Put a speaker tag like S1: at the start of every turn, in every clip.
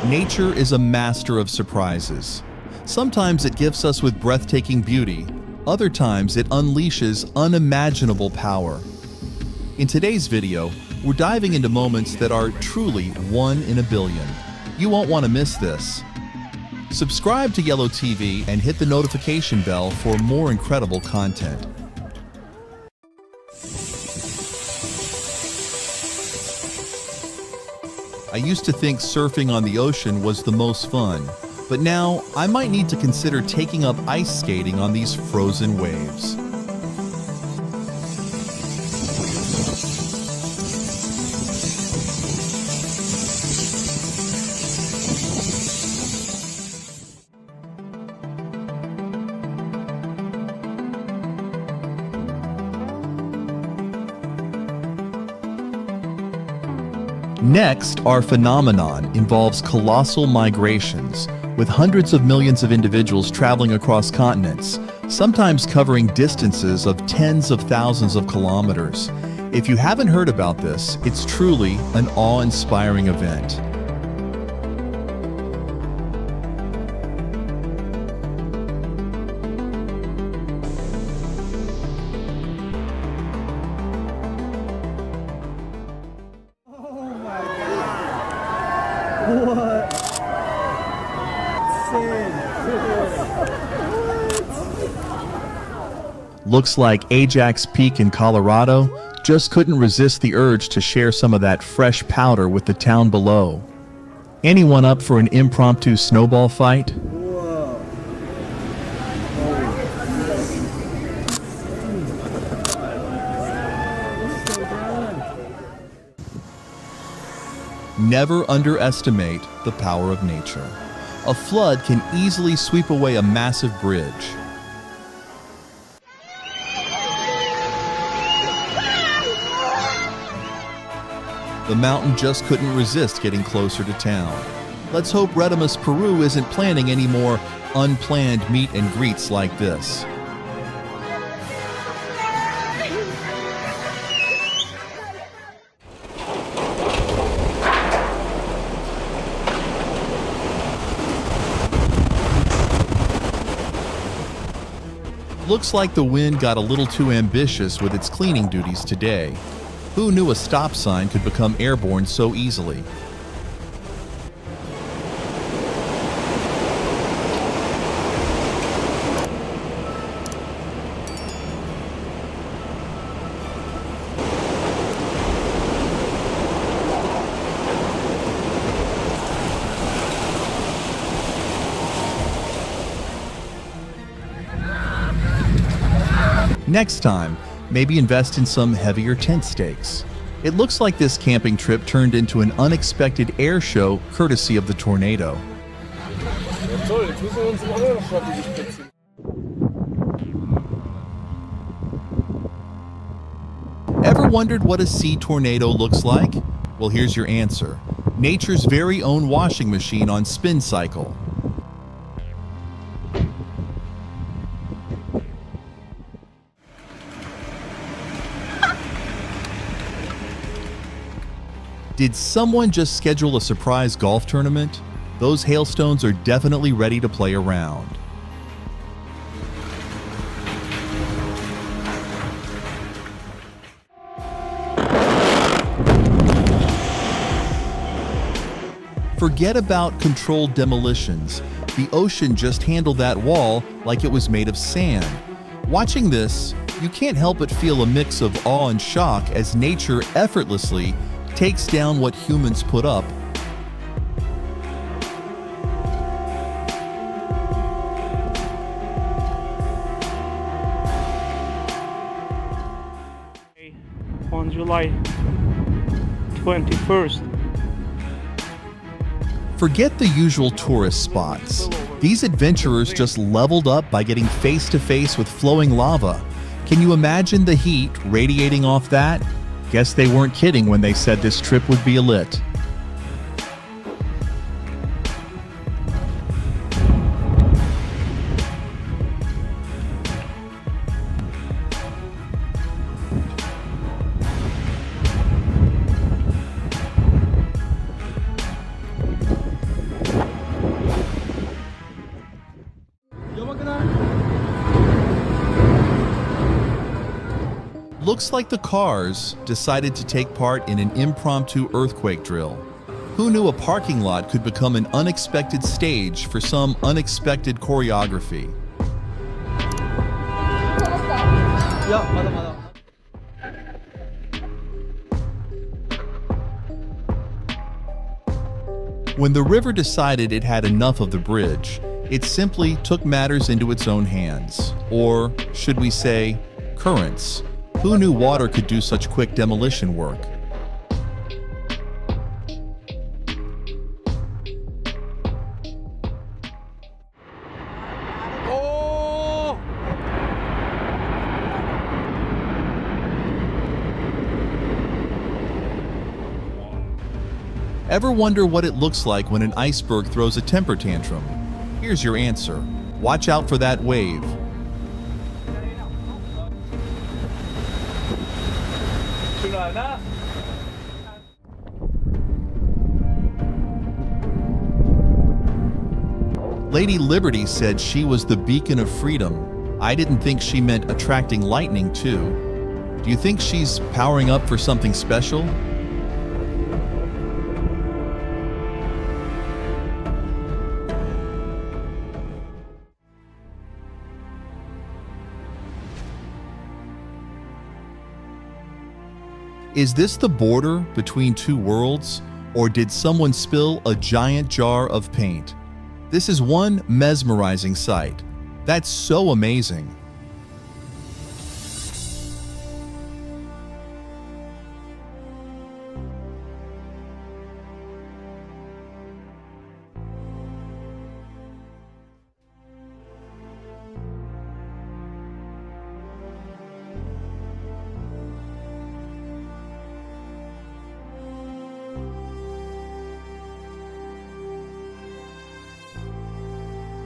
S1: Nature is a master of surprises. Sometimes it gifts us with breathtaking beauty, other times it unleashes unimaginable power. In today's video, we're diving into moments that are truly one in a billion. You won't want to miss this. Subscribe to Yellow TV and hit the notification bell for more incredible content. I used to think surfing on the ocean was the most fun, but now I might need to consider taking up ice skating on these frozen waves. Next, our phenomenon involves colossal migrations, with hundreds of millions of individuals traveling across continents, sometimes covering distances of tens of thousands of kilometers. If you haven't heard about this, it's truly an awe-inspiring event.
S2: What?
S1: Looks like Ajax Peak in Colorado just couldn't resist the urge to share some of that fresh powder with the town below. Anyone up for an impromptu snowball fight?
S2: Whoa.
S1: Never underestimate the power of nature. A flood can easily sweep away a massive bridge. The mountain just couldn't resist getting closer to town. Let's hope Redimus Peru isn't planning any more unplanned meet and greets like this. Looks like the wind got a little too ambitious with its cleaning duties today. Who knew a stop sign could become airborne so easily? Next time, maybe invest in some heavier tent stakes. It looks like this camping trip turned into an unexpected air show courtesy of the tornado. Ever wondered what a sea tornado looks like? Well, here's your answer. Nature's very own washing machine on spin cycle. Did someone just schedule a surprise golf tournament? Those hailstones are definitely ready to play around. Forget about controlled demolitions. The ocean just handled that wall like it was made of sand. Watching this, you can't help but feel a mix of awe and shock as nature effortlessly takes down what humans put up.
S3: On July 21st.
S1: Forget the usual tourist spots. These adventurers just leveled up by getting face to face with flowing lava. Can you imagine the heat radiating off that? Guess they weren't kidding when they said this trip would be lit. looks like the cars decided to take part in an impromptu earthquake drill. Who knew a parking lot could become an unexpected stage for some unexpected choreography? When the river decided it had enough of the bridge, it simply took matters into its own hands. Or, should we say, currents. Who knew water could do such quick demolition work? Ever wonder what it looks like when an iceberg throws a temper tantrum? Here's your answer. Watch out for that wave. Lady Liberty said she was the beacon of freedom. I didn't think she meant attracting lightning too. Do you think she's powering up for something special? Is this the border between two worlds, or did someone spill a giant jar of paint? This is one mesmerizing sight. That's so amazing.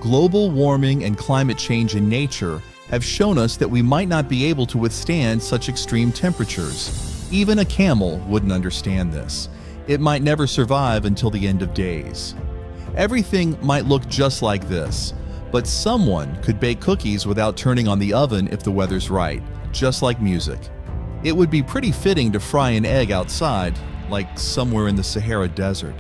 S1: Global warming and climate change in nature have shown us that we might not be able to withstand such extreme temperatures. Even a camel wouldn't understand this. It might never survive until the end of days. Everything might look just like this, but someone could bake cookies without turning on the oven if the weather's right, just like music. It would be pretty fitting to fry an egg outside, like somewhere in the Sahara Desert.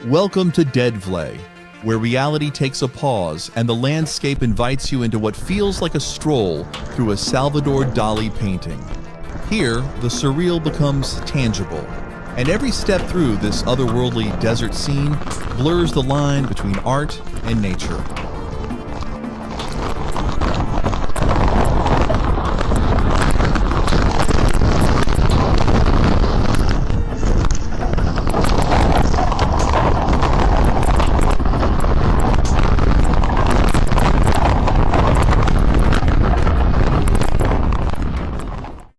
S1: Welcome to Deadvlay, where reality takes a pause and the landscape invites you into what feels like a stroll through a Salvador Dali painting. Here, the surreal becomes tangible, and every step through this otherworldly desert scene blurs the line between art and nature.